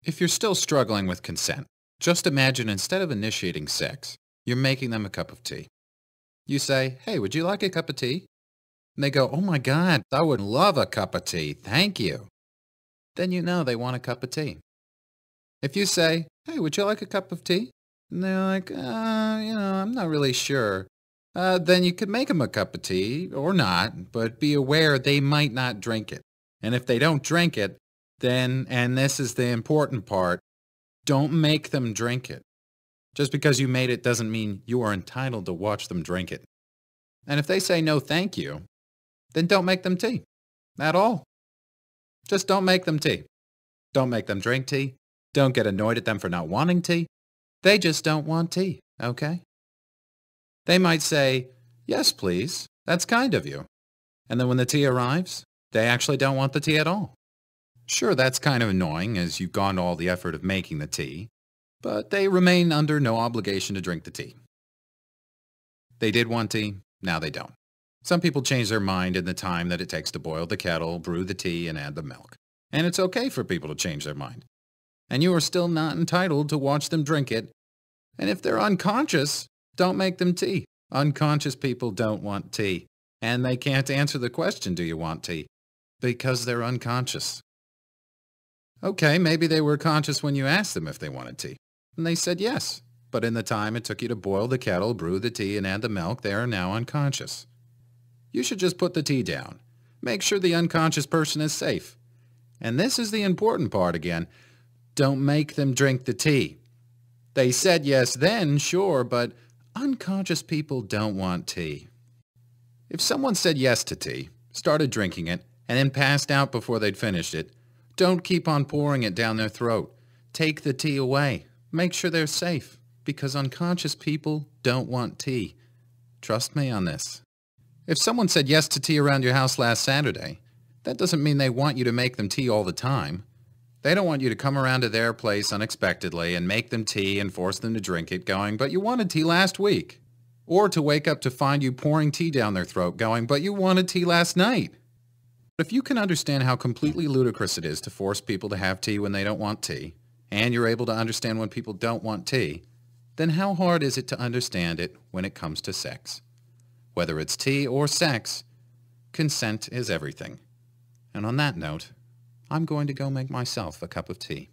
If you're still struggling with consent, just imagine instead of initiating sex, you're making them a cup of tea. You say, "Hey, would you like a cup of tea?" And they go, "Oh my God, I would love a cup of tea. Thank you." Then you know they want a cup of tea. If you say, "Hey, would you like a cup of tea?" And they're like, I'm not really sure." Then you could make them a cup of tea or not, but be aware they might not drink it. And if they don't drink it, then, and this is the important part, don't make them drink it. Just because you made it doesn't mean you are entitled to watch them drink it. And if they say no thank you, then don't make them tea. At all. Just don't make them tea. Don't make them drink tea. Don't get annoyed at them for not wanting tea. They just don't want tea, okay? They might say, "Yes, please. That's kind of you." And then when the tea arrives, they actually don't want the tea at all. Sure, that's kind of annoying as you've gone to all the effort of making the tea, but they remain under no obligation to drink the tea. They did want tea, now they don't. Some people change their mind in the time that it takes to boil the kettle, brew the tea, and add the milk. And it's okay for people to change their mind. And you are still not entitled to watch them drink it. And if they're unconscious, don't make them tea. Unconscious people don't want tea. And they can't answer the question, "Do you want tea?" Because they're unconscious. Okay, maybe they were conscious when you asked them if they wanted tea. And they said yes. But in the time it took you to boil the kettle, brew the tea, and add the milk, they are now unconscious. You should just put the tea down. Make sure the unconscious person is safe. And this is the important part again. Don't make them drink the tea. They said yes then, sure, but unconscious people don't want tea. If someone said yes to tea, started drinking it, and then passed out before they'd finished it, don't keep on pouring it down their throat. Take the tea away. Make sure they're safe, because unconscious people don't want tea. Trust me on this. If someone said yes to tea around your house last Saturday, that doesn't mean they want you to make them tea all the time. They don't want you to come around to their place unexpectedly and make them tea and force them to drink it going, "But you wanted tea last week." Or to wake up to find you pouring tea down their throat going, "But you wanted tea last night." If you can understand how completely ludicrous it is to force people to have tea when they don't want tea, and you're able to understand when people don't want tea, then how hard is it to understand it when it comes to sex? Whether it's tea or sex, consent is everything. And on that note, I'm going to go make myself a cup of tea.